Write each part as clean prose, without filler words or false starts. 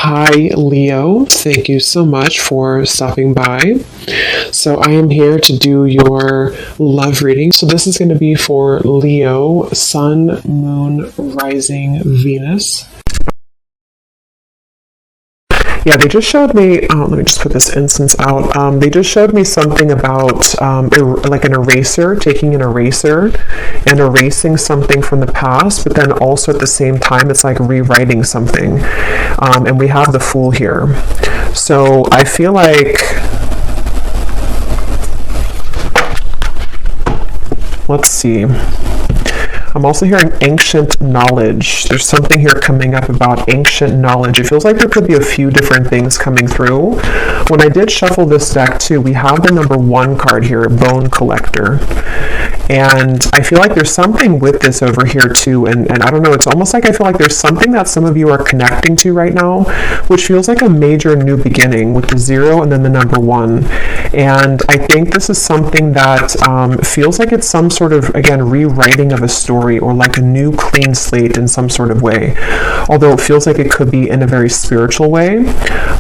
Hi, Leo. Thank you so much for stopping by. So, I am here to do your love reading. So, this is going to be for Leo, Sun, Moon, Rising, Venus. Yeah, they just showed me, let me just put this instance out. They just showed me something about like an eraser, taking an eraser and erasing something from the past, but then also at the same time, it's like rewriting something. And we have the Fool here. So I feel like, let's see. I'm also hearing ancient knowledge. There's something here coming up about ancient knowledge. It feels like there could be a few different things coming through. When I did shuffle this deck too, we have the number 1 card here, Bone Collector. And I feel like there's something with this over here too. And I don't know, it's almost like I feel like there's something that some of you are connecting to right now, which feels like a major new beginning with the 0 and then the number 1. And I think this is something that feels like it's some sort of, again, rewriting of a story, or like a new clean slate in some sort of way, although it feels like it could be in a very spiritual way.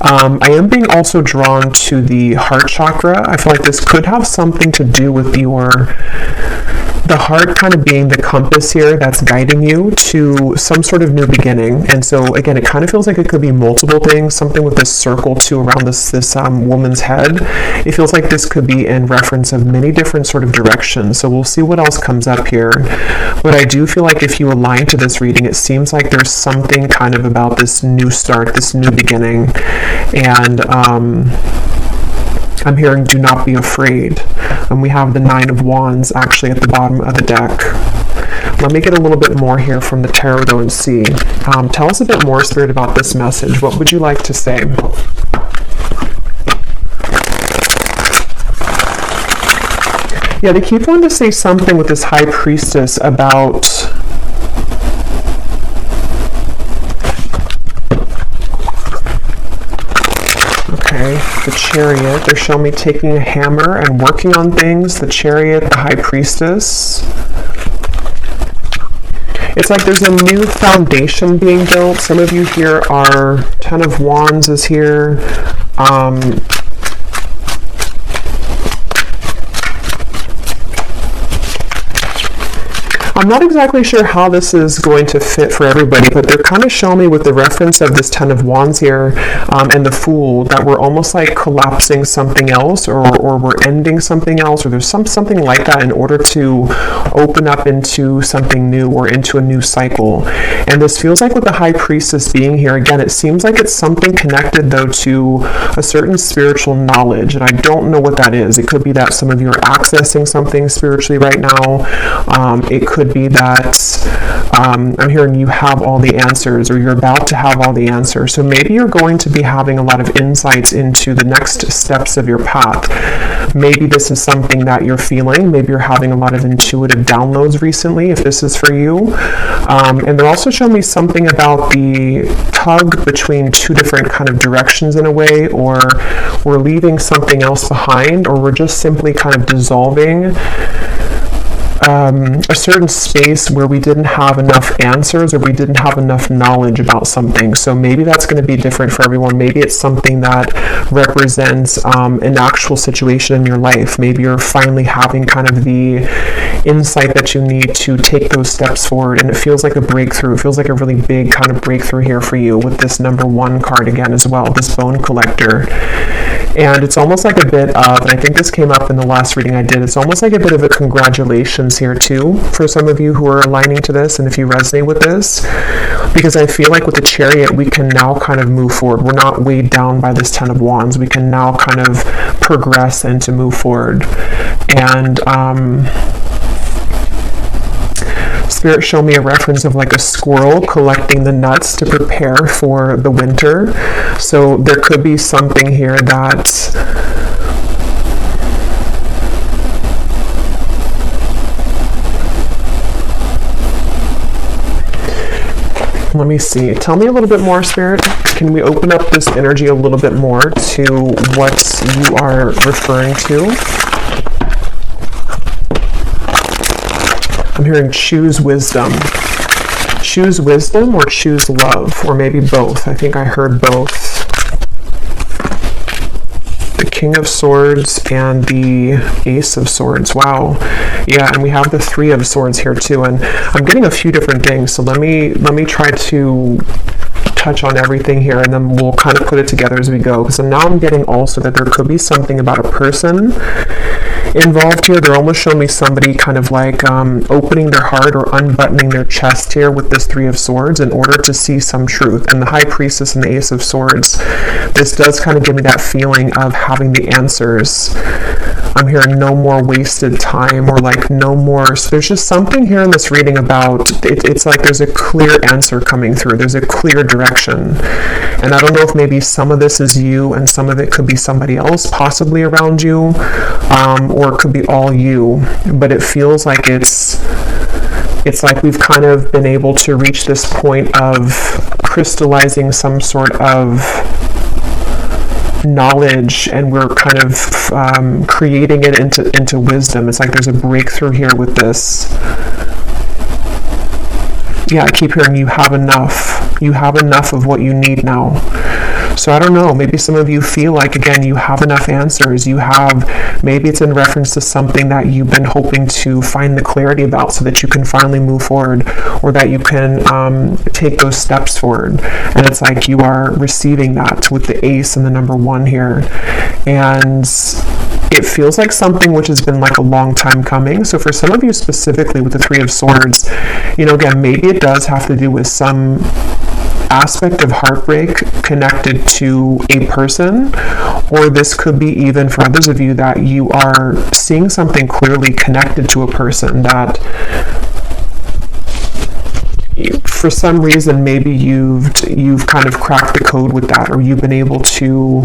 I am being also drawn to the heart chakra. I feel like this could have something to do with the heart kind of being the compass here that's guiding you to some sort of new beginning. And so again, it kind of feels like it could be multiple things, something with this circle too around this woman's head. It feels like this could be in reference of many different sort of directions. So we'll see what else comes up here. But I do feel like if you align to this reading, it seems like there's something kind of about this new start, this new beginning. And I'm hearing do not be afraid. And we have the 9 of Wands actually at the bottom of the deck. Let me get a little bit more here from the tarot though and see. Tell us a bit more, Spirit, about this message. What would you like to say? Yeah, they keep wanting to say something with this High Priestess about the Chariot. They're showing me taking a hammer and working on things. The Chariot, the High Priestess. It's like there's a new foundation being built. Some of you here are 10 of Wands is here. I'm not exactly sure how this is going to fit for everybody, but they're kind of showing me with the reference of this 10 of Wands here and the Fool that we're almost like collapsing something else, or we're ending something else, or there's something like that in order to open up into something new or into a new cycle. And this feels like with the High Priestess being here, again, it seems like it's something connected though to a certain spiritual knowledge, and I don't know what that is. It could be that some of you are accessing something spiritually right now. It could be that I'm hearing you have all the answers, or you're about to have all the answers. So maybe you're going to be having a lot of insights into the next steps of your path. Maybe this is something that you're feeling. Maybe you're having a lot of intuitive downloads recently, if this is for you. And they're also showing me something about the tug between 2 different kind of directions in a way, or we're leaving something else behind, or we're just simply kind of dissolving a certain space where we didn't have enough answers, or we didn't have enough knowledge about something. So maybe that's going to be different for everyone. Maybe it's something that represents an actual situation in your life. Maybe you're finally having kind of the insight that you need to take those steps forward, and it feels like a breakthrough. It feels like a really big kind of breakthrough here for you with this number 1 card again as well, this Bone Collector. And it's almost like a bit of, and I think this came up in the last reading I did, it's almost like a bit of a congratulations here too for some of you who are aligning to this, and if you resonate with this, because I feel like with the Chariot we can now kind of move forward. We're not weighed down by this 10 of Wands. We can now kind of progress and to move forward. And Spirit showed me a reference of like a squirrel collecting the nuts to prepare for the winter. So there could be something here that let me see. Tell me a little bit more, Spirit. Can we open up this energy a little bit more to what you are referring to? I'm hearing choose wisdom. choose wisdom or choose love, or maybe both. I think I heard both. The King of Swords and the Ace of Swords. Wow. Yeah, and we have the Three of Swords here too, and I'm getting a few different things, so let me try to touch on everything here, and then we'll kind of put it together as we go, because now I'm getting also that there could be something about a person involved here. They're almost showing me somebody kind of like opening their heart or unbuttoning their chest here with this Three of Swords in order to see some truth. And the High Priestess and the Ace of Swords, this does kind of give me that feeling of having the answers. I'm hearing no more wasted time, or like no more. So there's just something here in this reading about it's like there's a clear answer coming through. There's a clear direction. And I don't know if maybe some of this is you and some of it could be somebody else possibly around you, or it could be all you. But it feels like it's like we've kind of been able to reach this point of crystallizing some sort of knowledge, and we're kind of creating it into wisdom. It's like there's a breakthrough here with this. Yeah, I keep hearing you have enough. You have enough of what you need now. So I don't know, maybe some of you feel like, again, you have enough answers. You have, maybe it's in reference to something that you've been hoping to find the clarity about so that you can finally move forward, or that you can take those steps forward. And it's like you are receiving that with the Ace and the number 1 here. And it feels like something which has been like a long time coming. So for some of you specifically with the Three of Swords, again, maybe it does have to do with some aspect of heartbreak connected to a person, or this could be even for others of you that you are seeing something clearly connected to a person that for some reason maybe you've kind of cracked the code with that, or you've been able to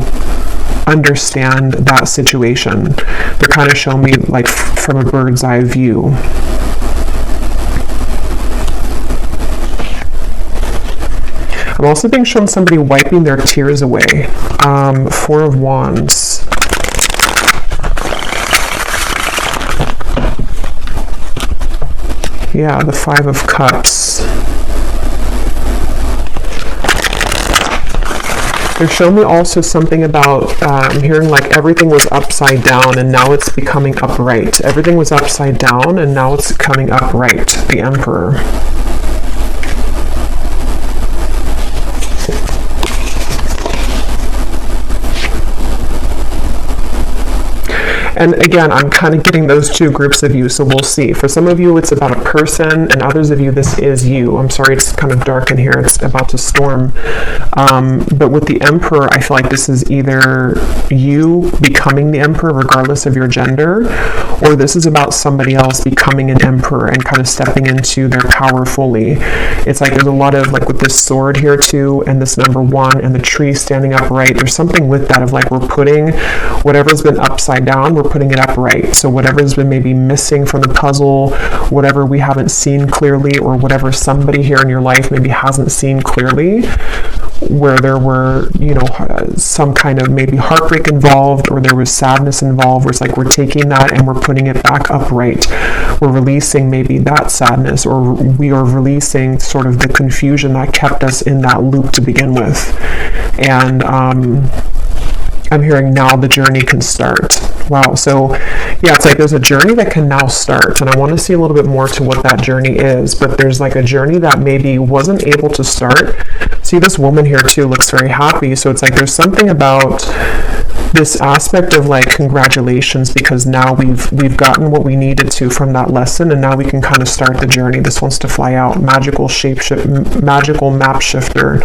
understand that situation. They're kind of showing me like from a bird's eye view. I'm also being shown somebody wiping their tears away. 4 of Wands. Yeah, the 5 of Cups. They're showing me also something about, I'm hearing like everything was upside down and now it's becoming upright. Everything was upside down and now it's coming upright. The Emperor. And again, I'm kind of getting those two groups of you, so we'll see. For some of you, it's about a person, and others of you, this is you. I'm sorry, it's kind of dark in here. It's about to storm. But with the Emperor, I feel like this is either you becoming the Emperor, regardless of your gender, or this is about somebody else becoming an Emperor and kind of stepping into their power fully. It's like there's a lot of, like with this sword here too, and this number 1, and the tree standing upright. There's something with that of like we're putting whatever's been upside down, we're putting it upright. So whatever's been maybe missing from the puzzle, whatever we haven't seen clearly, or whatever somebody here in your life maybe hasn't seen clearly, where there were, some kind of maybe heartbreak involved, or there was sadness involved, where it's like we're taking that and we're putting it back upright. We're releasing maybe that sadness, or we are releasing sort of the confusion that kept us in that loop to begin with. And I'm hearing now the journey can start. Wow. So yeah, it's like there's a journey that can now start, and I want to see a little bit more to what that journey is, but there's like a journey that maybe wasn't able to start. See, this woman here too looks very happy. So it's like there's something about this aspect of like congratulations, because now we've gotten what we needed to from that lesson, and now we can kind of start the journey. This wants to fly out. Magical map shifter.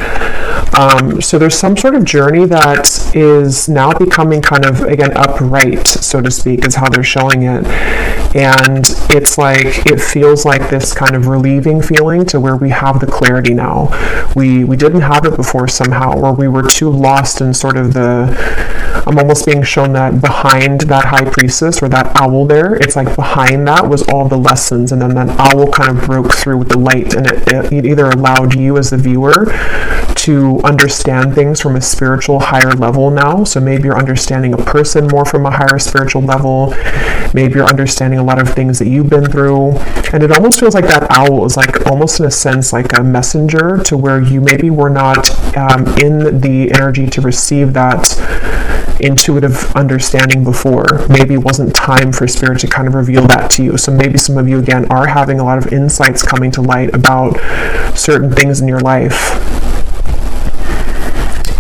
So there's some sort of journey that is now becoming kind of, again, upright, so to speak, is how they're showing it. And it's like, it feels like this kind of relieving feeling to where we have the clarity now. We didn't have it before somehow, or we were too lost in sort of I'm almost being shown that behind that High Priestess, or that owl there, it's like behind that was all the lessons, and then that owl kind of broke through with the light, and it either allowed you as the viewer to understand things from a spiritual higher level now. So maybe you're understanding a person more from a higher spiritual level. Maybe you're understanding a lot of things that you've been through. And it almost feels like that owl is like almost in a sense like a messenger to where you maybe were not in the energy to receive that intuitive understanding before. Maybe it wasn't time for spirit to kind of reveal that to you. So maybe some of you again are having a lot of insights coming to light about certain things in your life.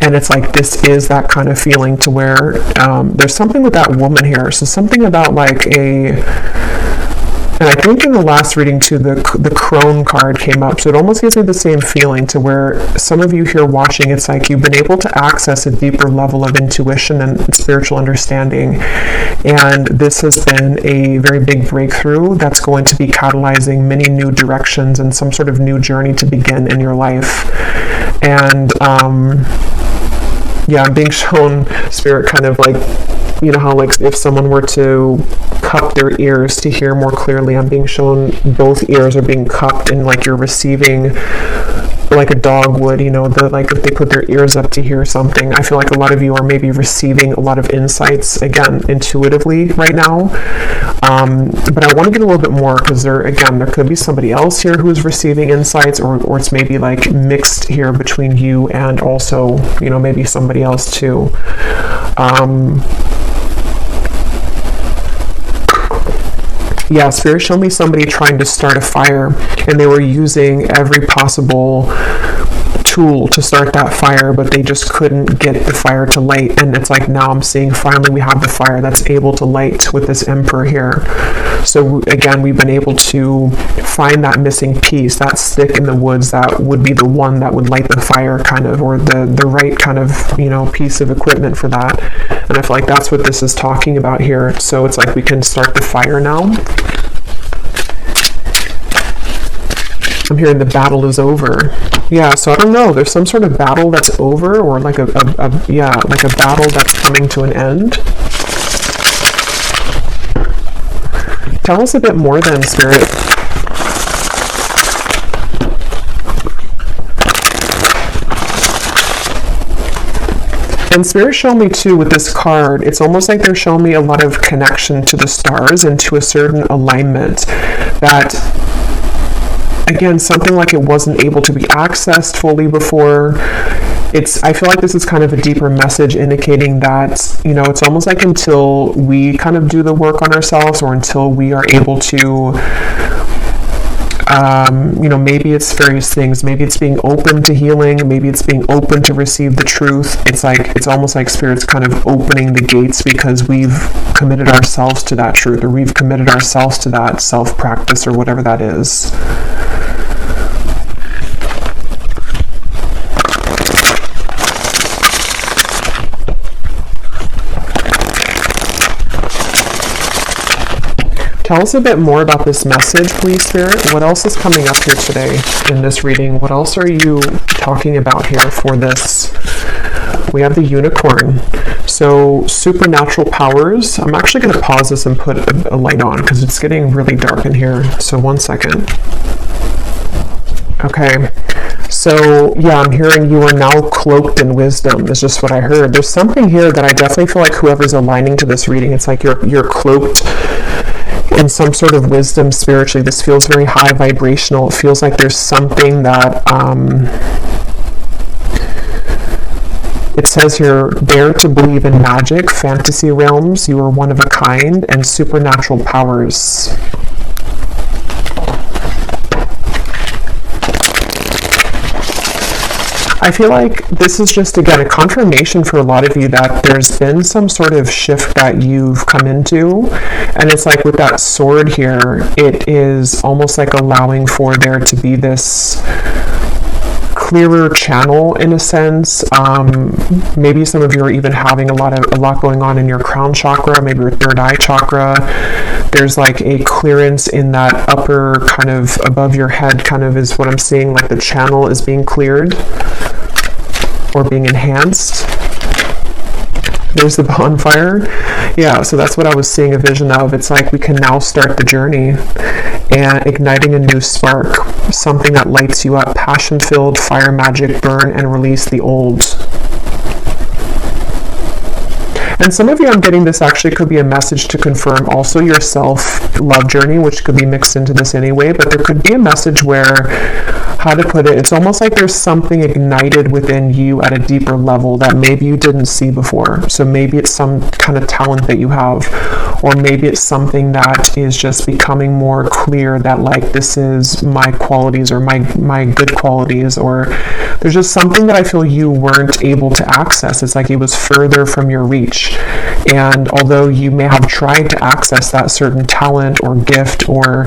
And it's like this is that kind of feeling to where there's something with that woman here. So something about like and I think in the last reading too, the crone card came up. So it almost gives me the same feeling to where some of you here watching, it's like you've been able to access a deeper level of intuition and spiritual understanding. And this has been a very big breakthrough that's going to be catalyzing many new directions and some sort of new journey to begin in your life. And yeah, I'm being shown spirit kind of like, you know how like if someone were to cup their ears to hear more clearly, I'm being shown both ears are being cupped and like you're receiving like a dog would, you know, like if they put their ears up to hear something. I feel like a lot of you are maybe receiving a lot of insights again intuitively right now. But I want to get a little bit more because there could be somebody else here who's receiving insights, or it's maybe like mixed here between you and also, you know, maybe somebody else too. Yeah, Spirit showed me somebody trying to start a fire, and they were using every possible tool to start that fire, but they just couldn't get the fire to light. And it's like now I'm seeing finally we have the fire that's able to light with this emperor here. So again, we've been able to find that missing piece, that stick in the woods that would be the one that would light the fire kind of, or the right kind of, you know, piece of equipment for that. And I feel like that's what this is talking about here. So it's like we can start the fire now. I'm hearing the battle is over. Yeah, so I don't know. There's some sort of battle that's over, or like like a battle that's coming to an end. Tell us a bit more then, Spirit. And Spirit showed me too with this card, it's almost like they're showing me a lot of connection to the stars and to a certain alignment that, again, something like it wasn't able to be accessed fully before. I feel like this is kind of a deeper message indicating that, you know, it's almost like until we kind of do the work on ourselves, or until we are able to, you know, maybe it's various things. Maybe it's being open to healing. Maybe it's being open to receive the truth. It's like, it's almost like Spirit's kind of opening the gates because we've committed ourselves to that truth, or we've committed ourselves to that self-practice, or whatever that is. Tell us a bit more about this message, please, Spirit. What else is coming up here today in this reading? What else are you talking about here for this? We have the unicorn. So supernatural powers. I'm actually going to pause this and put a light on because it's getting really dark in here. So 1 second. Okay. So yeah, I'm hearing you are now cloaked in wisdom. That's just what I heard. There's something here that I definitely feel like whoever's aligning to this reading, it's like you're cloaked in some sort of wisdom spiritually. This feels very high vibrational. It feels like there's something that it says here, dare to believe in magic, fantasy realms, you are one of a kind, and supernatural powers. I feel like this is just, again, a confirmation for a lot of you that there's been some sort of shift that you've come into. And it's like with that sword here, it is almost like allowing for there to be this clearer channel in a sense. Maybe some of you are even having a lot going on in your crown chakra, maybe your third eye chakra. There's like a clearance in that upper kind of above your head kind of is what I'm seeing, like the channel is being cleared or being enhanced. There's the bonfire. Yeah, so that's what I was seeing a vision of. It's like we can now start the journey. and igniting a new spark, something that lights you up, passion-filled, fire magic, burn and release the old. And some of you, I'm getting this actually could be a message to confirm also your self-love journey, which could be mixed into this anyway, but there could be a message where, how to put it, it's almost like there's something ignited within you at a deeper level that maybe you didn't see before. So maybe it's some kind of talent that you have, or maybe it's something that is just becoming more clear that like this is my qualities or my good qualities, or there's just something that I feel you weren't able to access. It's like it was further from your reach. And although you may have tried to access that certain talent or gift, or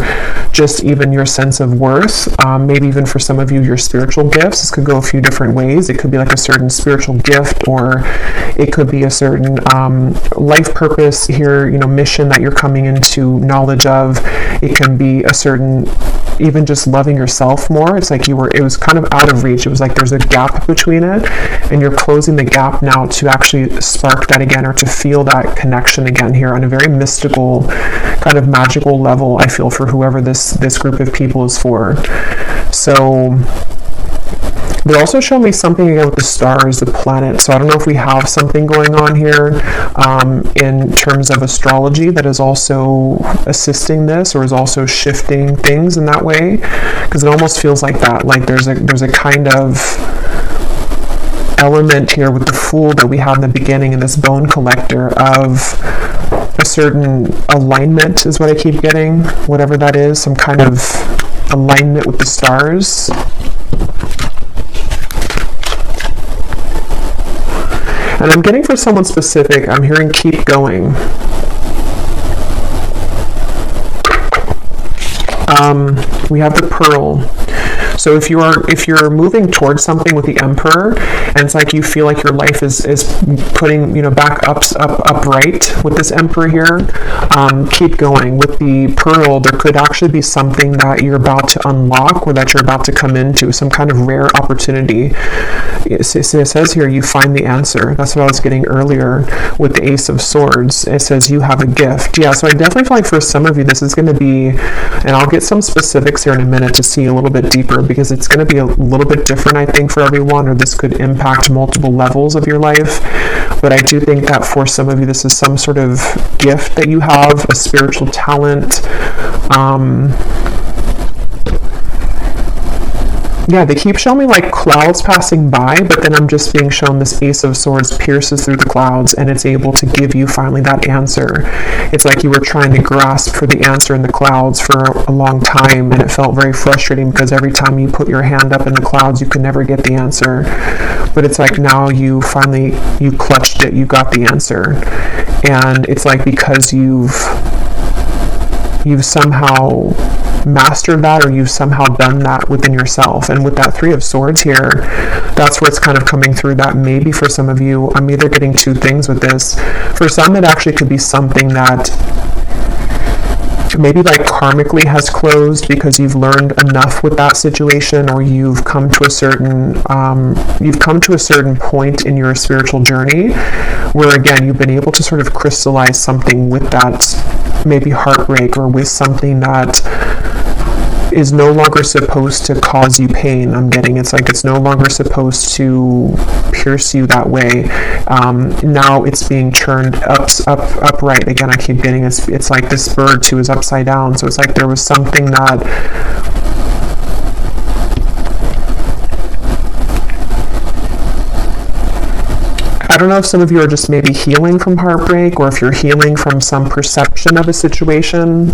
just even your sense of worth, maybe even for some of you, your spiritual gifts, this could go a few different ways. It could be like a certain spiritual gift, or it could be a certain life purpose here, mission that you're coming into knowledge of. It can be a certain, even just loving yourself more. It's like it was kind of out of reach. It was like there's a gap between it, and you're closing the gap now to actually spark that again, or to feel that connection again here on a very mystical, kind of magical level, I feel, for whoever this group of people is for. So they also show me something again with the stars, the planet. So I don't know if we have something going on here in terms of astrology that is also assisting this, or is also shifting things in that way, because it almost feels like that. Like there's a kind of element here with the Fool that we have in the beginning, in this bone collector, of a certain alignment is what I keep getting, whatever that is, some kind of alignment with the stars. And I'm getting for someone specific, I'm hearing keep going. We have the Pearl. So if you're moving towards something with the Emperor, and it's like you feel like your life is putting back upright with this Emperor here, keep going. With the Pearl, there could actually be something that you're about to unlock, or that you're about to come into, some kind of rare opportunity. It says here you find the answer. That's what I was getting earlier with the Ace of Swords. It says you have a gift. Yeah, so I definitely feel like for some of you this is going to be, and I'll get some specifics here in a minute to see a little bit deeper, because it's going to be a little bit different, I think, for everyone, or this could impact multiple levels of your life. But I do think that for some of you, this is some sort of gift that you have, a spiritual talent. Yeah, they keep showing me like clouds passing by, but then I'm just being shown this Ace of Swords pierces through the clouds, and it's able to give you finally that answer. It's like you were trying to grasp for the answer in the clouds for a long time, and it felt very frustrating because every time you put your hand up in the clouds, you could never get the answer. But it's like now you clutched it, you got the answer. And it's like because you've somehow mastered that, or you've somehow done that within yourself. And with that Three of Swords here, that's where it's kind of coming through, that maybe for some of you, I'm either getting two things with this. For some, it actually could be something that maybe like karmically has closed because you've learned enough with that situation, or you've come to a certain point in your spiritual journey where again you've been able to sort of crystallize something with that maybe heartbreak, or with something that is no longer supposed to cause you pain. I'm getting it's like it's no longer supposed to pierce you that way. Now it's being turned upright again. I keep getting it's like this bird too is upside down, so it's like there was something that I don't know if some of you are just maybe healing from heartbreak, or if you're healing from some perception of a situation.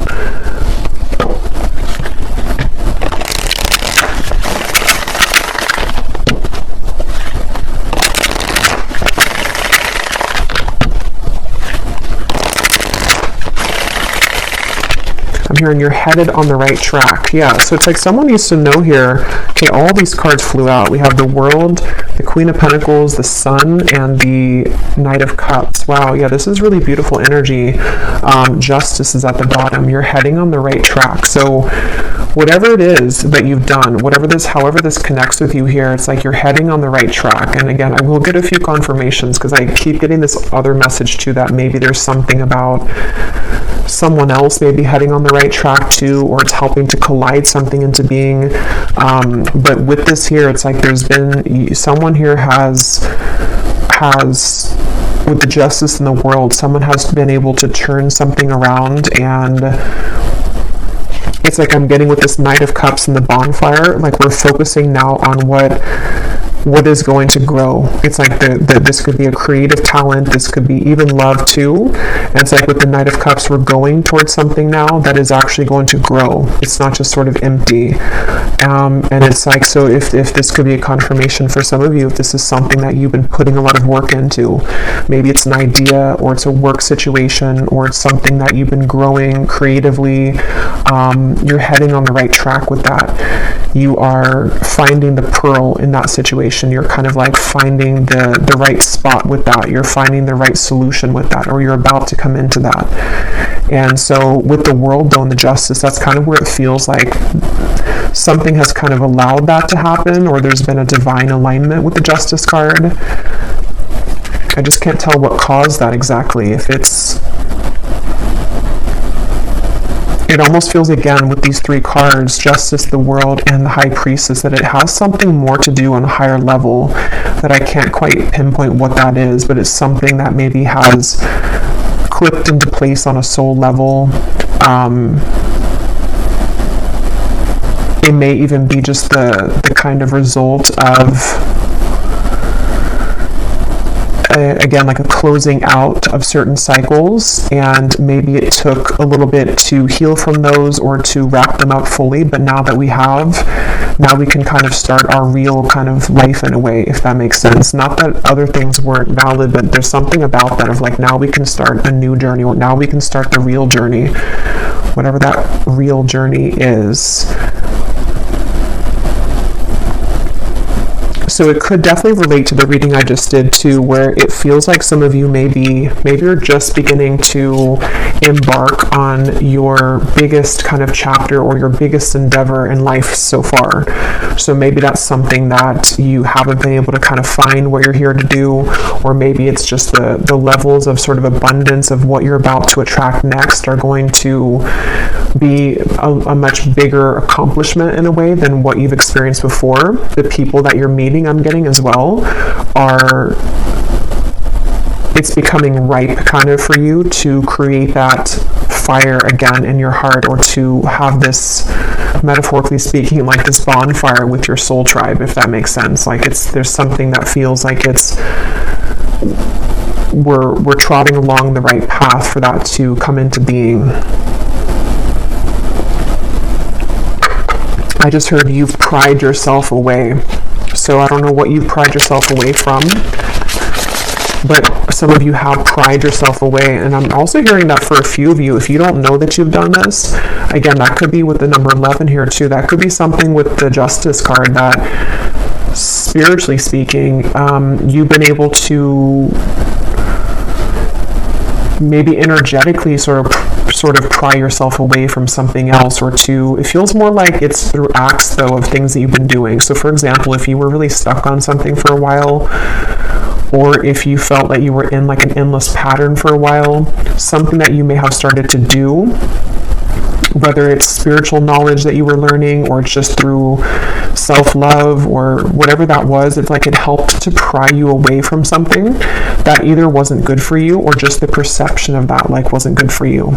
I'm hearing you're headed on the right track. Yeah, so it's like someone needs to know here, okay, all these cards flew out. We have the World, the Queen of Pentacles, the Sun, and the Knight of Cups. Wow, yeah, this is really beautiful energy. Justice is at the bottom. You're heading on the right track. So whatever it is that you've done, however this connects with you here, it's like you're heading on the right track. And again, I will get a few confirmations because I keep getting this other message too, that maybe there's something about someone else maybe heading on the right track too, or it's helping to collide something into being. But with this here, it's like there's been someone here has with the justice in the world, someone has been able to turn something around, and it's like I'm getting with this Knight of Cups and the bonfire, like we're focusing now on what is going to grow. It's like this could be a creative talent, this could be even love too. And it's like with the Knight of Cups, we're going towards something now that is actually going to grow. It's not just sort of empty. And it's like, so if this could be a confirmation for some of you, if this is something that you've been putting a lot of work into, maybe it's an idea, or it's a work situation, or it's something that you've been growing creatively, you're heading on the right track with that. You are finding the pearl in that situation. You're kind of like finding the right spot with that. You're finding the right solution with that, or you're about to come into that. And so with the world though, and the justice, that's kind of where it feels like something has kind of allowed that to happen, or there's been a divine alignment with the justice card. I just can't tell what caused that exactly. If it almost feels again with these three cards, justice, the world, and the high priestess, that it has something more to do on a higher level that I can't quite pinpoint what that is, but it's something that maybe has clicked into place on a soul level. It may even be just the kind of result of again, like a closing out of certain cycles, and maybe it took a little bit to heal from those or to wrap them up fully, but now that we have, now we can kind of start our real kind of life in a way, if that makes sense. Not that other things weren't valid, but there's something about that of like, now we can start a new journey, or now we can start the real journey, whatever that real journey is. So it could definitely relate to the reading I just did too, where it feels like some of you maybe you're just beginning to embark on your biggest kind of chapter or your biggest endeavor in life so far. So maybe that's something that you haven't been able to kind of find what you're here to do, or maybe it's just the levels of sort of abundance of what you're about to attract next are going to be a much bigger accomplishment in a way than what you've experienced before. The people that you're meeting, I'm getting as well, it's becoming ripe kind of for you to create that fire again in your heart, or to have this, metaphorically speaking, like this bonfire with your soul tribe, if that makes sense. Like there's something that feels like we're trotting along the right path for that to come into being. I just heard you've pried yourself away. So I don't know what you've pried yourself away from, but some of you have pried yourself away. And I'm also hearing that for a few of you, if you don't know that you've done this, again, that could be with the number 11 here too. That could be something with the Justice card that, spiritually speaking, you've been able to maybe energetically sort of pry yourself away from something else, or to, it feels more like it's through acts though of things that you've been doing. So for example, if you were really stuck on something for a while, or if you felt that you were in like an endless pattern for a while, something that you may have started to do, whether it's spiritual knowledge that you were learning, or it's just through self-love, or whatever that was, it's like it helped to pry you away from something that either wasn't good for you, or just the perception of that like wasn't good for you.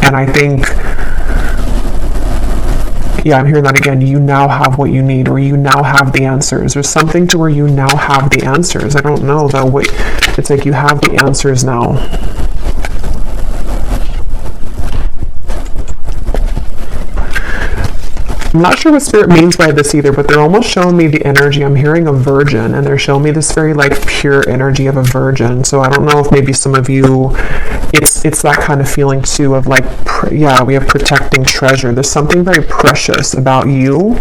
And I think, yeah, I'm hearing that again. You now have what you need, or you now have the answers. There's something to where you now have the answers. I don't know though. Wait, it's like you have the answers now. I'm not sure what Spirit means by this either, but they're almost showing me the energy. I'm hearing a virgin, and they're showing me this very like pure energy of a virgin. So I don't know if maybe some of you, it's that kind of feeling too of like, yeah, we have protecting treasure. There's something very precious about you,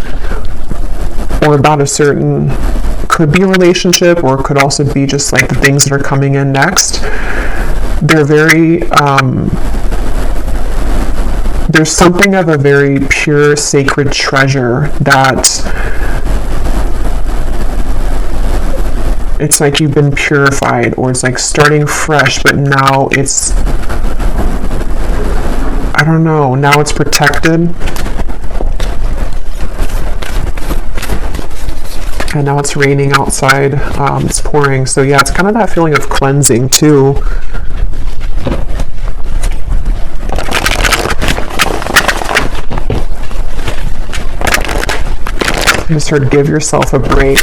or about a certain, could be a relationship, or it could also be just like the things that are coming in next. They're very, there's something of a very pure, sacred treasure that it's like you've been purified, or it's like starting fresh, but now it's, I don't know, now it's protected. And now it's raining outside, it's pouring. So yeah, it's kind of that feeling of cleansing too. I just heard give yourself a break.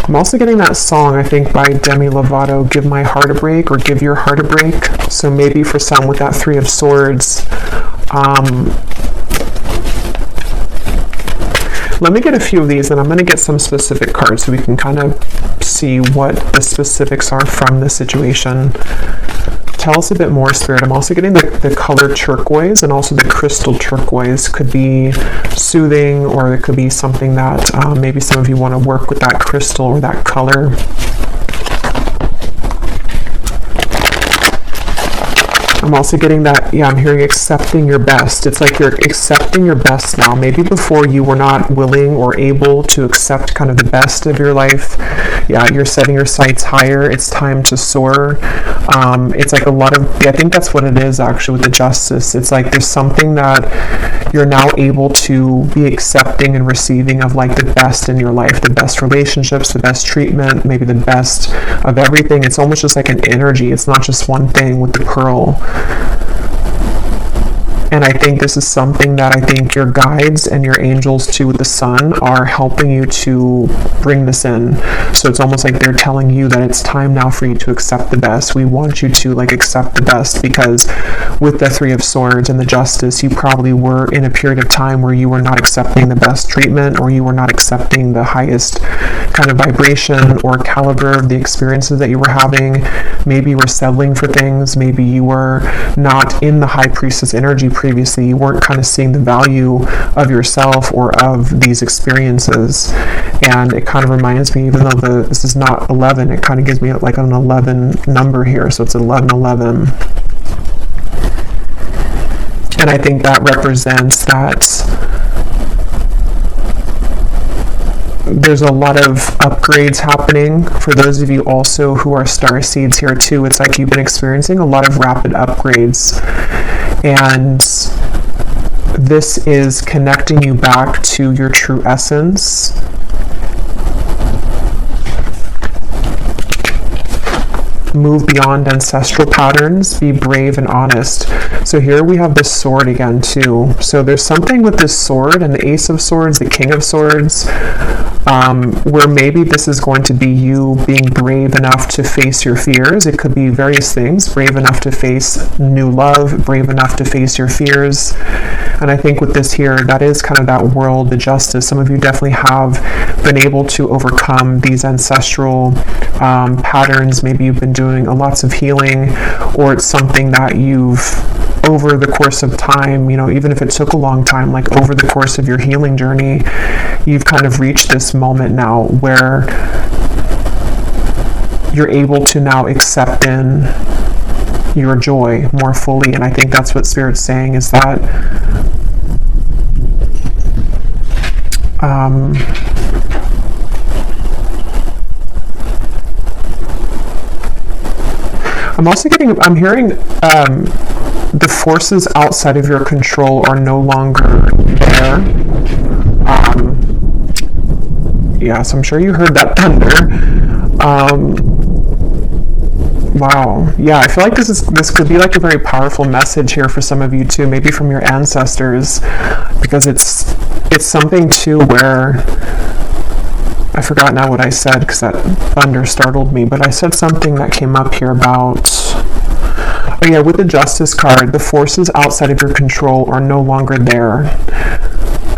I'm also getting that song, I think, by Demi Lovato, Give My Heart a Break, or Give Your Heart a Break. So maybe for some with that Three of Swords, let me get a few of these, and I'm going to get some specific cards so we can kind of see what the specifics are from the situation. Tell us a bit more, Spirit. I'm also getting the color turquoise and also the crystal turquoise. Could be soothing, or it could be something that maybe some of you want to work with that crystal or that color. I'm also getting that, yeah, I'm hearing accepting your best. It's like you're accepting your best now. Maybe before you were not willing or able to accept kind of the best of your life. Yeah, you're setting your sights higher. It's time to soar. It's like a lot of, I think that's what it is actually with the Justice. It's like there's something that you're now able to be accepting and receiving of, like the best in your life, the best relationships, the best treatment, maybe the best of everything. It's almost just like an energy. It's not just one thing with the Pearl. And I think this is something that I think your guides and your angels too with the Sun are helping you to bring this in. So it's almost like they're telling you that it's time now for you to accept the best. We want you to like accept the best, because with the Three of Swords and the Justice, you probably were in a period of time where you were not accepting the best treatment, or you were not accepting the highest kind of vibration or caliber of the experiences that you were having. Maybe you were settling for things. Maybe you were not in the High Priestess energy previously. You weren't kind of seeing the value of yourself or of these experiences. And it kind of reminds me, even though this is not 11, it kind of gives me like an 11 number here. So it's 1111. And I think that represents that there's a lot of upgrades happening. For those of you also who are star seeds here too, it's like you've been experiencing a lot of rapid upgrades. And this is connecting you back to your true essence. Move beyond ancestral patterns, be brave and honest. So here we have this sword again too. So there's something with this sword and the Ace of Swords, the King of Swords, where maybe this is going to be you being brave enough to face your fears. It could be various things. Brave enough to face new love, brave enough to face your fears. And I think with this here, that is kind of that world, the Justice. Some of you definitely have been able to overcome these ancestral patterns. Maybe you've been doing lots of healing, or it's something that you've, over the course of time, you know, even if it took a long time, like over the course of your healing journey, you've kind of reached this moment now where you're able to now accept in your joy more fully. And I think that's what Spirit's saying, is that I'm hearing the forces outside of your control are no longer there. Yeah, so I'm sure you heard that thunder. Wow. Yeah, I feel like this could be like a very powerful message here for some of you too, maybe from your ancestors, because it's something too where I forgot now what I said because that thunder startled me, but I said something that came up here about, oh yeah, with the Justice card, the forces outside of your control are no longer there.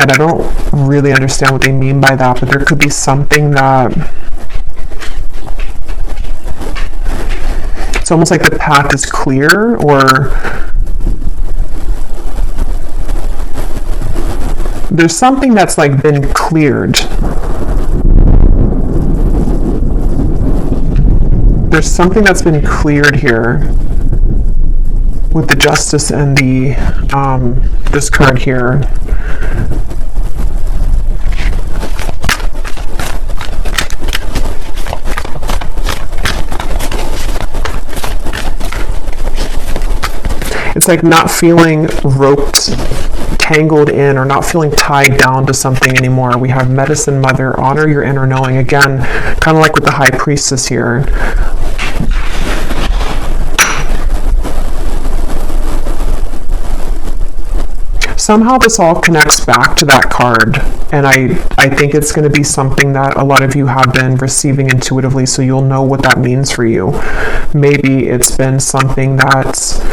And I don't really understand what they mean by that, but there could be something that, it's almost like the path is clear, or there's something that's like been cleared. There's something that's been cleared here with the Justice and the this card here. It's like not feeling roped, tangled in, or not feeling tied down to something anymore. We have Medicine Mother, honor your inner knowing. Again, kind of like with the High Priestess here. Somehow this all connects back to that card, and I think it's going to be something that a lot of you have been receiving intuitively, so you'll know what that means for you. Maybe it's been something that's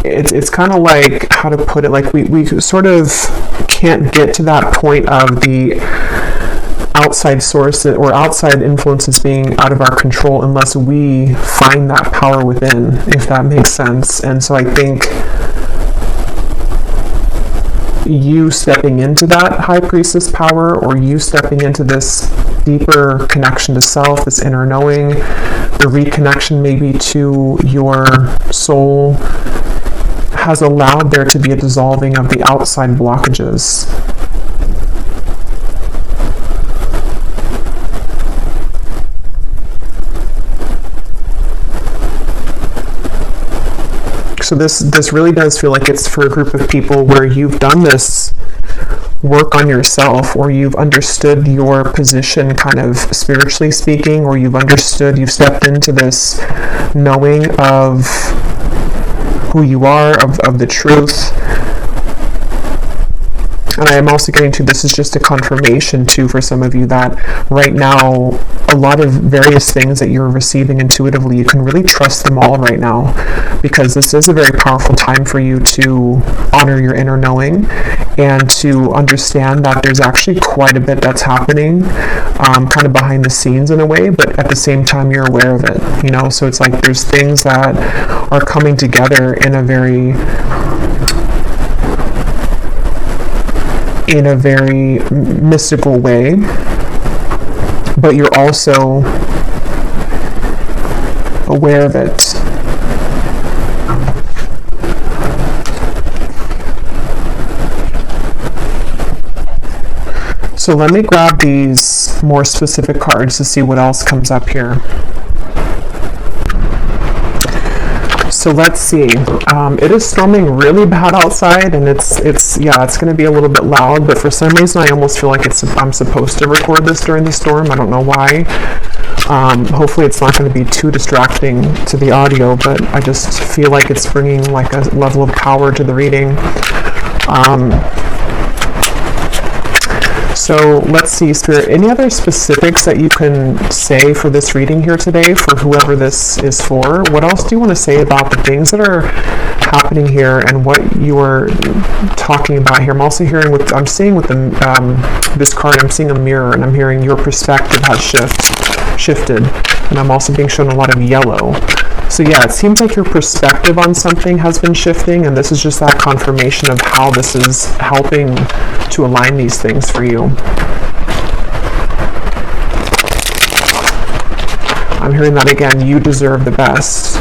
it's kind of like, how to put it, like we sort of can't get to that point of the outside source or outside influences being out of our control unless we find that power within, if that makes sense. And so I think you stepping into that High Priestess power, or you stepping into this deeper connection to self, this inner knowing, the reconnection maybe to your soul, has allowed there to be a dissolving of the outside blockages. So this really does feel like it's for a group of people where you've done this work on yourself, or you've understood your position kind of spiritually speaking, or you've stepped into this knowing of who you are, of the truth. And I am also getting to, this is just a confirmation too for some of you that right now, a lot of various things that you're receiving intuitively, you can really trust them all right now, because this is a very powerful time for you to honor your inner knowing and to understand that there's actually quite a bit that's happening kind of behind the scenes in a way, but at the same time you're aware of it, you know. So it's like there's things that are coming together in a very mystical way, but you're also aware of it. So let me grab these more specific cards to see what else comes up here. So let's see. It is storming really bad outside, and it's going to be a little bit loud, but for some reason I almost feel like I'm supposed to record this during the storm. I don't know why. Hopefully it's not going to be too distracting to the audio, but I just feel like it's bringing like a level of power to the reading. So let's see, Spirit, any other specifics that you can say for this reading here today, for whoever this is for? What else do you want to say about the things that are happening here and what you are talking about here? I'm also hearing, I'm seeing with this card, I'm seeing a mirror, and I'm hearing your perspective has shifted, and I'm also being shown a lot of yellow. So yeah, it seems like your perspective on something has been shifting, and this is just that confirmation of how this is helping to align these things for you. I'm hearing that again, you deserve the best.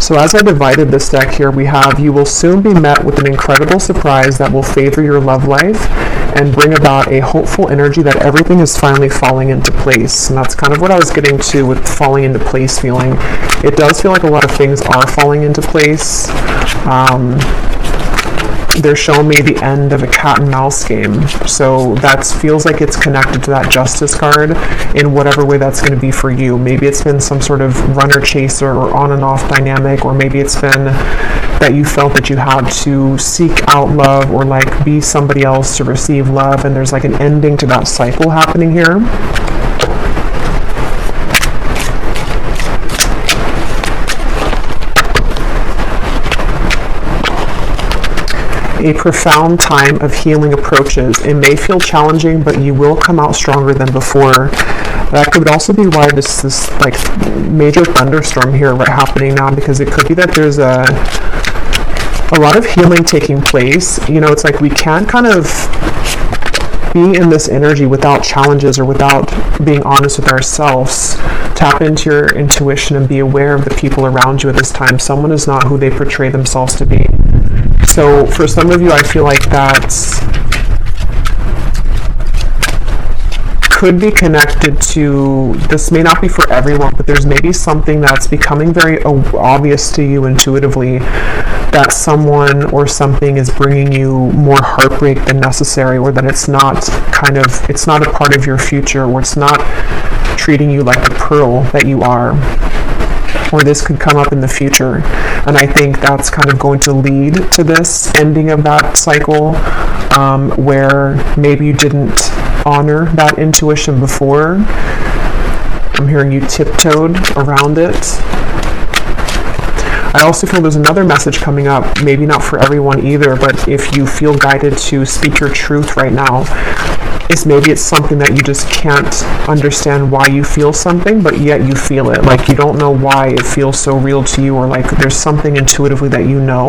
So as I divided this deck here, we have, you will soon be met with an incredible surprise that will favor your love life and bring about a hopeful energy that everything is finally falling into place. And that's kind of what I was getting to with falling into place feeling. It does feel like a lot of things are falling into place. They're showing me the end of a cat and mouse game. So that feels like it's connected to that Justice card in whatever way that's going to be for you. Maybe it's been some sort of runner-chaser or on and off dynamic, or maybe it's been that you felt that you had to seek out love or like be somebody else to receive love, and there's like an ending to that cycle happening here. A profound time of healing approaches. It may feel challenging, but you will come out stronger than before. That could also be why this like major thunderstorm here happening now, because it could be that there's a lot of healing taking place. You know, it's like we can't kind of be in this energy without challenges or without being honest with ourselves. Tap into your intuition and be aware of the people around you at this time. Someone is not who they portray themselves to be. So for some of you, I feel like that's could be connected to, this may not be for everyone, but there's maybe something that's becoming very obvious to you intuitively, that someone or something is bringing you more heartbreak than necessary, or that it's not a part of your future, or it's not treating you like the pearl that you are. Or this could come up in the future. And I think that's kind of going to lead to this ending of that cycle, where maybe you didn't honor that intuition before. I'm hearing you tiptoed around it. I also feel there's another message coming up, maybe not for everyone either, but if you feel guided to speak your truth right now, maybe it's something that you just can't understand why you feel something, but yet you feel it. Like you don't know why it feels so real to you, or like there's something intuitively that you know,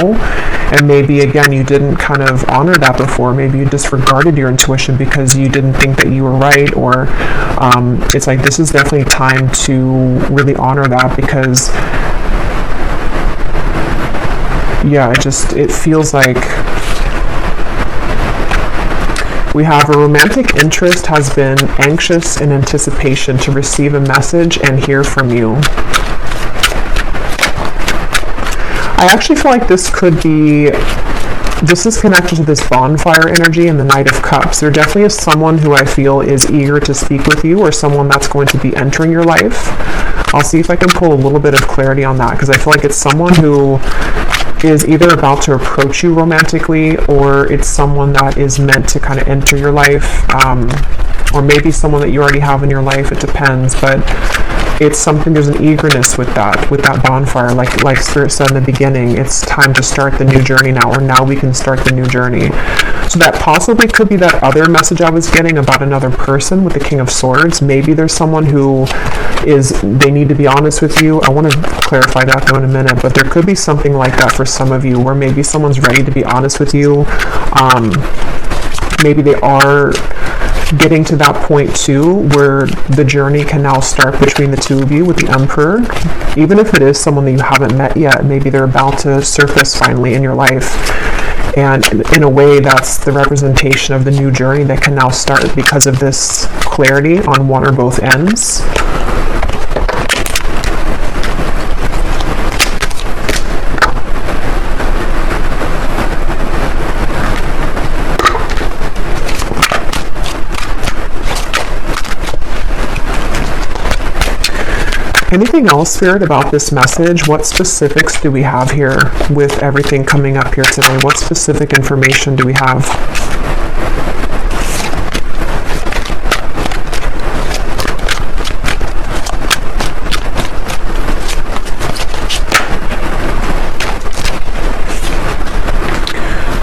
and maybe again you didn't kind of honor that before. Maybe you disregarded your intuition because you didn't think that you were right, or it's like this is definitely time to really honor that, because yeah, it feels like we have a romantic interest has been anxious in anticipation to receive a message and hear from you. I actually feel like this is connected to this bonfire energy and the Knight of Cups. There definitely is someone who I feel is eager to speak with you, or someone that's going to be entering your life. I'll see if I can pull a little bit of clarity on that, because I feel like it's someone who is either about to approach you romantically, or it's someone that is meant to kind of enter your life, or maybe someone that you already have in your life. It depends, but it's something, there's an eagerness with that bonfire, like Spirit said in the beginning. It's time to start the new journey now, or now we can start the new journey. So that possibly could be that other message I was getting about another person with the King of Swords. Maybe there's someone who they need to be honest with you. I want to clarify that though in a minute, but there could be something like that for some of you, where maybe someone's ready to be honest with you. Maybe they are getting to that point too, where the journey can now start between the two of you with the Emperor. Even if it is someone that you haven't met yet, maybe they're about to surface finally in your life. And in a way, that's the representation of the new journey that can now start because of this clarity on one or both ends. Anything else, Spirit, about this message? What specifics do we have here with everything coming up here today? What specific information do we have?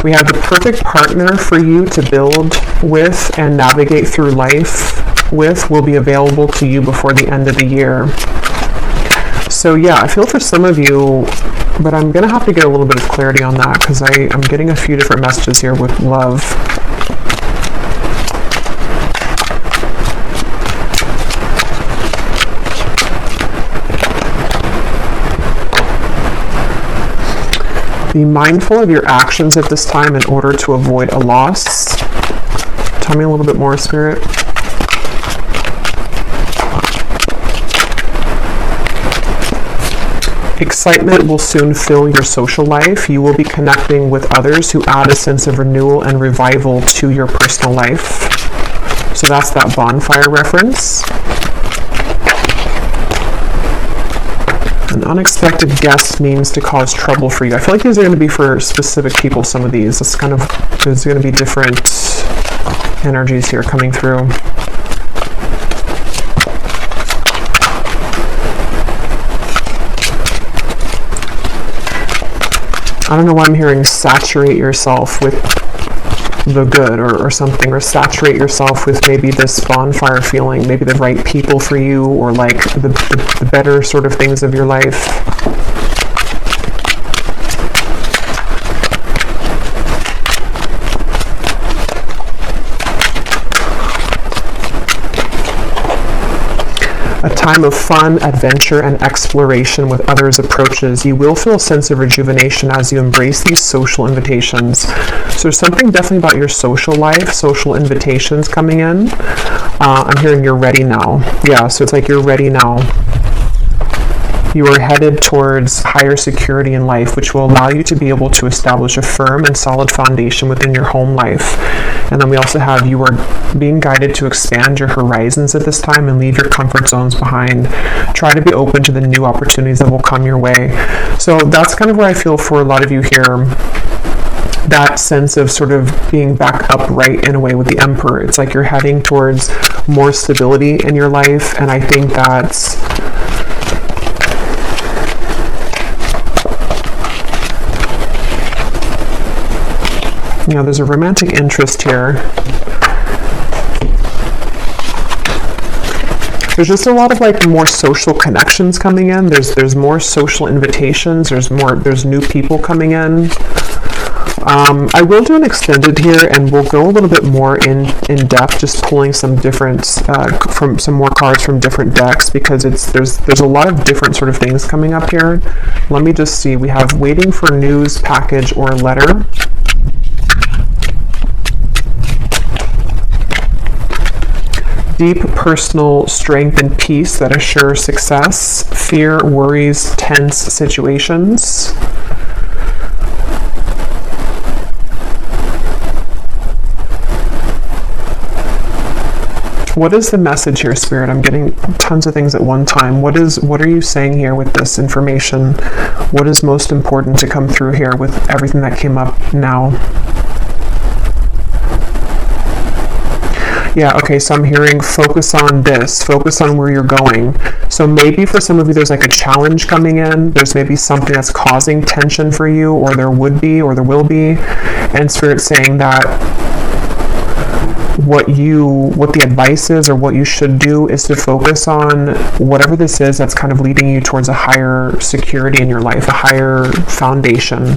We have the perfect partner for you to build with and navigate through life with will be available to you before the end of the year. So yeah, I feel for some of you, but I'm going to have to get a little bit of clarity on that, because I'm getting a few different messages here with love. Be mindful of your actions at this time in order to avoid a loss. Tell me a little bit more, Spirit. Excitement will soon fill your social life. You will be connecting with others who add a sense of renewal and revival to your personal life. So that's that bonfire reference. An unexpected guest means to cause trouble for you. I feel like these are going to be for specific people, some of these. There's going to be different energies here coming through. I don't know why I'm hearing saturate yourself with the good or something, or saturate yourself with maybe this bonfire feeling, maybe the right people for you, or like the better sort of things of your life. A time of fun, adventure, and exploration with others approaches. You will feel a sense of rejuvenation as you embrace these social invitations. So there's something definitely about your social life, social invitations coming in. I'm hearing you're ready now. Yeah, so it's like you're ready now. You are headed towards higher security in life, which will allow you to be able to establish a firm and solid foundation within your home life. And then we also have you are being guided to expand your horizons at this time and leave your comfort zones behind. Try to be open to the new opportunities that will come your way. So that's kind of where I feel for a lot of you here. That sense of sort of being back upright in a way with the Emperor. It's like you're heading towards more stability in your life, and I think that's there's a romantic interest here. There's just a lot of like more social connections coming in. There's more social invitations. There's new people coming in. I will do an extended here, and we'll go a little bit more in depth, just pulling some different from some more cards from different decks, because there's a lot of different sort of things coming up here. Let me just see. We have waiting for news, package, or letter. Deep personal strength and peace that assure success. Fear, worries, tense situations. What is the message here, Spirit? I'm getting tons of things at one time. What are you saying here with this information? What is most important to come through here with everything that came up now? Yeah, okay, so I'm hearing focus on this, focus on where you're going. So maybe for some of you, there's like a challenge coming in. There's maybe something that's causing tension for you, or there would be, or there will be. And Spirit's saying that what the advice is, or what you should do, is to focus on whatever this is that's kind of leading you towards a higher security in your life, a higher foundation.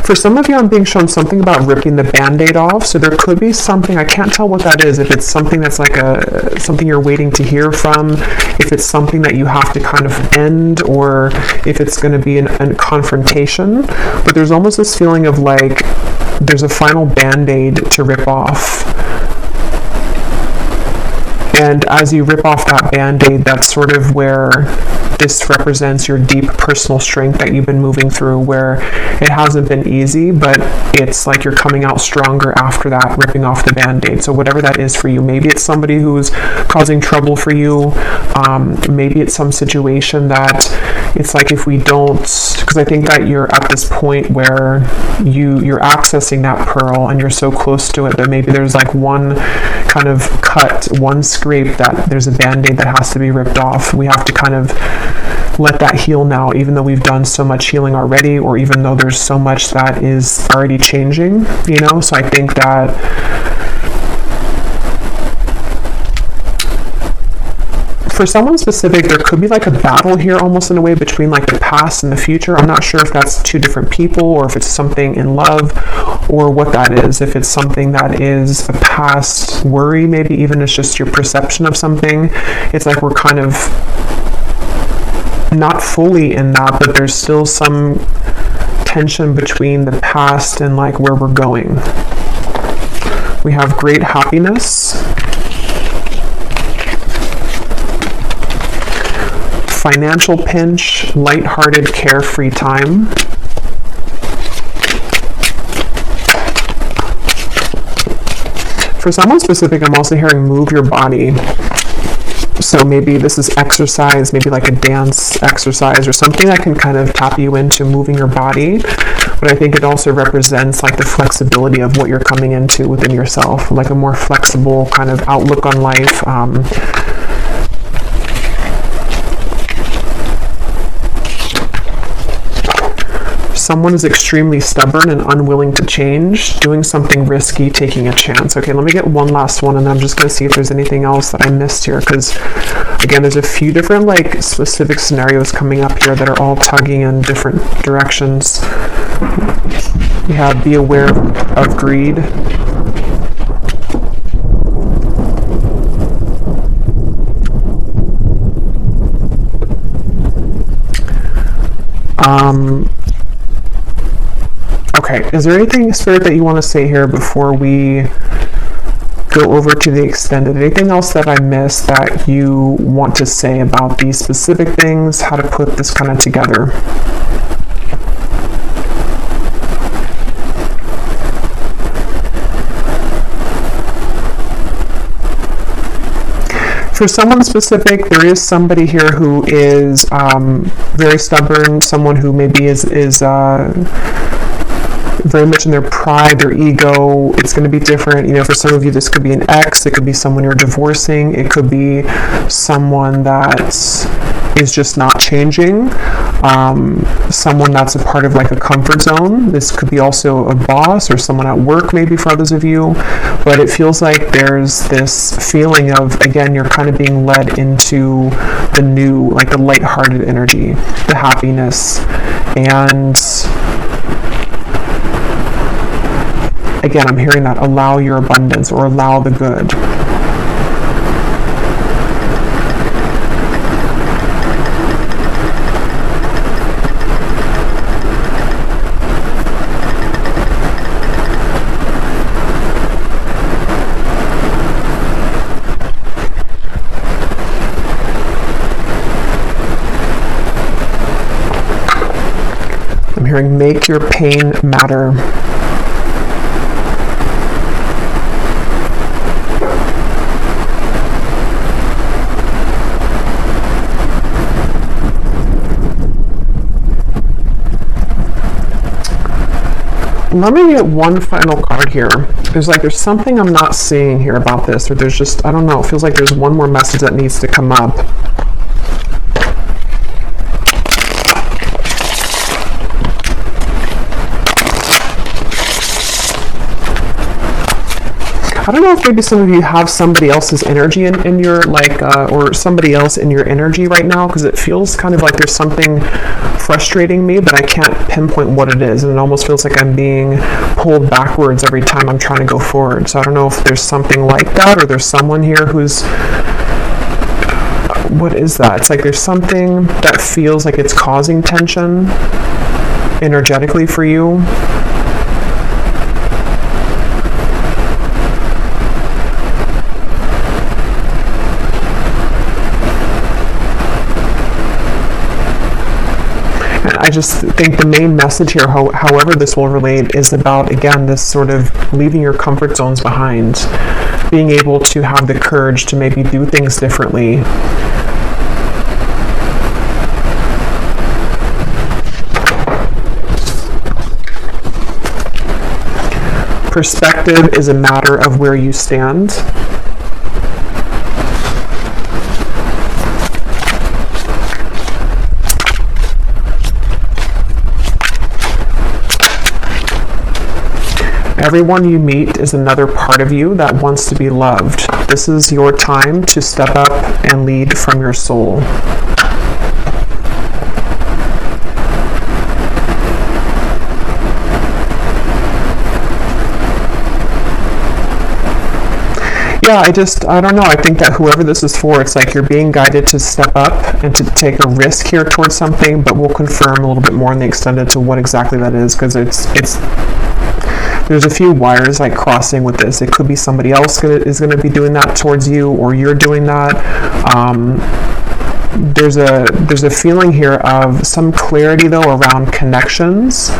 For some of you, I'm being shown something about ripping the Band-Aid off. So there could be something, I can't tell what that is, if it's something that's like something you're waiting to hear from, if it's something that you have to kind of end, or if it's going to be a confrontation. But there's almost this feeling of like there's a final Band-Aid to rip off. And as you rip off that Band-Aid, that's sort of where this represents your deep personal strength that you've been moving through, where it hasn't been easy, but it's like you're coming out stronger after that, ripping off the Band-Aid. So whatever that is for you, maybe it's somebody who's causing trouble for you, maybe it's some situation that it's like if we don't, because I think that you're at this point where you're accessing that pearl and you're so close to it that maybe there's like one kind of cut, one scrape, that there's a Band-Aid that has to be ripped off. We have to kind of let that heal now, even though we've done so much healing already, or even though there's so much that is already changing, So I think that for someone specific, there could be like a battle here almost in a way between like the past and the future. I'm not sure if that's two different people, or if it's something in love, or what that is. If it's something that is a past worry, maybe even it's just your perception of something. It's like we're kind of not fully in that, but there's still some tension between the past and like where we're going. We have great happiness, financial pinch, lighthearted, carefree time. For someone specific, I'm also hearing move your body. So maybe this is exercise, maybe like a dance exercise or something that can kind of tap you into moving your body. But I think it also represents like the flexibility of what you're coming into within yourself, like a more flexible kind of outlook on life. Someone is extremely stubborn and unwilling to change, doing something risky, taking a chance. Okay, let me get one last one, and then I'm just going to see if there's anything else that I missed here, because again, there's a few different like specific scenarios coming up here that are all tugging in different directions. We have be aware of greed. Okay, Okay, is there anything, Spirit, that you want to say here before we go over to the extended? Anything else that I missed that you want to say about these specific things, how to put this kind of together? For someone specific, there is somebody here who is very stubborn, someone who maybe is very much in their pride, their ego. It's going to be different. You know, for some of you, this could be an ex, it could be someone you're divorcing, it could be someone that is just not changing, someone that's a part of like a comfort zone. This could be also a boss or someone at work, maybe for others of you, but it feels like there's this feeling of, again, you're kind of being led into the new, like the lighthearted energy, the happiness, and again, I'm hearing that allow your abundance or allow the good. I'm hearing make your pain matter. Let me get one final card here. There's something I'm not seeing here about this, or there's just, I don't know, it feels like there's one more message that needs to come up. I don't know if maybe some of you have somebody else's energy in your, like, or somebody else in your energy right now, because it feels kind of like there's something frustrating me, but I can't pinpoint what it is, and it almost feels like I'm being pulled backwards every time I'm trying to go forward. So I don't know if there's something like that, or there's someone here who's, what is that? It's like there's something that feels like it's causing tension energetically for you. I just think the main message here, however this will relate, is about, again, this sort of leaving your comfort zones behind, being able to have the courage to maybe do things differently. Perspective is a matter of where you stand. Everyone you meet is another part of you that wants to be loved. This is your time to step up and lead from your soul. Yeah, I don't know. I think that whoever this is for, it's like you're being guided to step up and to take a risk here towards something, but we'll confirm a little bit more in the extended to what exactly that is, because there's a few wires like crossing with this. It could be somebody else is going to be doing that towards you, or you're doing that. There's a feeling here of some clarity though around connections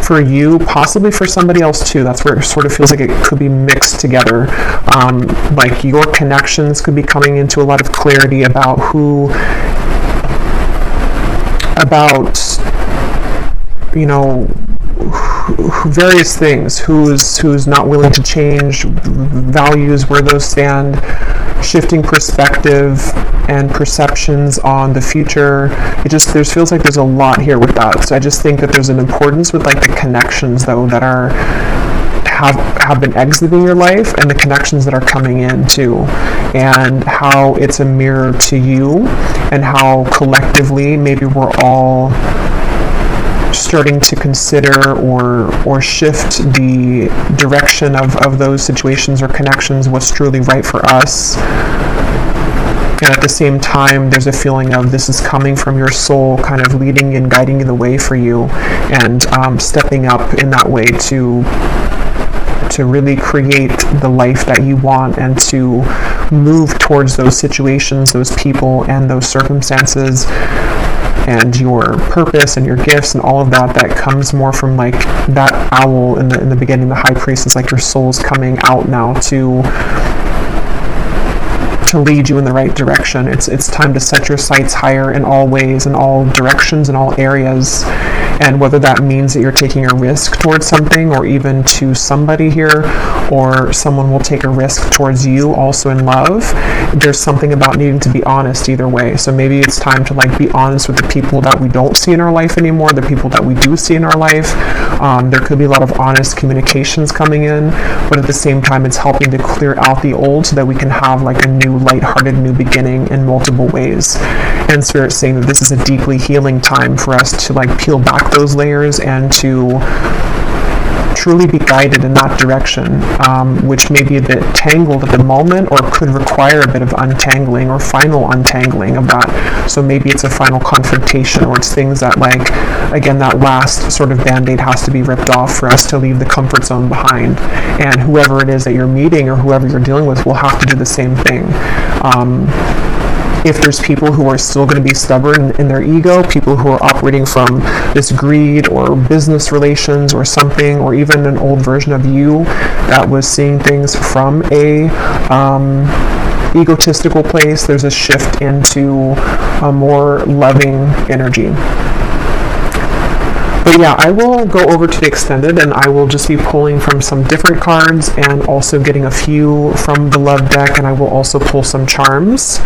for you, possibly for somebody else too. That's where it sort of feels like it could be mixed together. Like your connections could be coming into a lot of clarity about various things, who's not willing to change, values, where those stand, shifting perspective and perceptions on the future. There feels like there's a lot here with that. So I just think that there's an importance with like the connections though that have been exiting your life, and the connections that are coming in too, and how it's a mirror to you, and how collectively maybe we're all starting to consider or shift the direction of those situations or connections, what's truly right for us. And at the same time, there's a feeling of this is coming from your soul, kind of leading and guiding the way for you, and stepping up in that way to really create the life that you want, and to move towards those situations, those people, and those circumstances, and your purpose and your gifts and all of that comes more from like that owl in the beginning. The high priest is like your soul's coming out now to lead you in the right direction. It's time to set your sights higher in all ways, in all directions, in all areas. And whether that means that you're taking a risk towards something, or even to somebody here, or someone will take a risk towards you also in love, there's something about needing to be honest either way. So maybe it's time to like be honest with the people that we don't see in our life anymore, the people that we do see in our life. There could be a lot of honest communications coming in, but at the same time it's helping to clear out the old so that we can have like a new lighthearted new beginning in multiple ways. And Spirit's saying that this is a deeply healing time for us to like peel back those layers and to truly be guided in that direction, which may be a bit tangled at the moment, or could require a bit of untangling or final untangling of that. So maybe it's a final confrontation, or it's things that like, again, that last sort of band-aid has to be ripped off for us to leave the comfort zone behind. And whoever it is that you're meeting or whoever you're dealing with will have to do the same thing. If there's people who are still going to be stubborn in their ego, people who are operating from this greed or business relations or something, or even an old version of you that was seeing things from a egotistical place, there's a shift into a more loving energy. But yeah, I will go over to the extended, and I will just be pulling from some different cards and also getting a few from the love deck, and I will also pull some charms.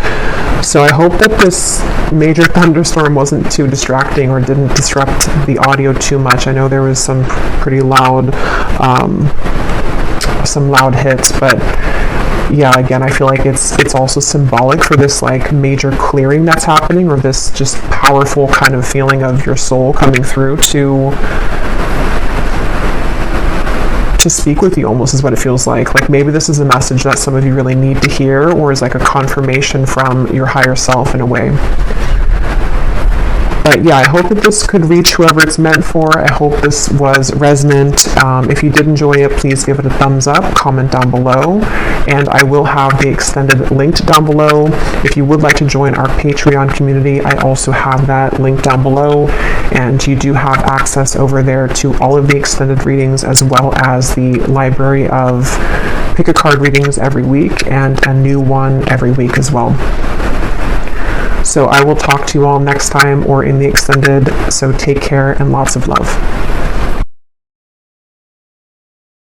So I hope that this major thunderstorm wasn't too distracting or didn't disrupt the audio too much. I know there was some pretty loud, hits, but yeah, again, I feel like it's also symbolic for this like major clearing that's happening, or this just powerful kind of feeling of your soul coming through to speak with you, almost is what it feels like. Like maybe this is a message that some of you really need to hear, or is like a confirmation from your higher self in a way. But yeah, I hope that this could reach whoever it's meant for. I hope this was resonant. If you did enjoy it, please give it a thumbs up, comment down below, and I will have the extended linked down below. If you would like to join our Patreon community, I also have that link down below, and you do have access over there to all of the extended readings, as well as the library of pick a card readings every week, and a new one every week as well. So I will talk to you all next time or in the extended. So take care and lots of love.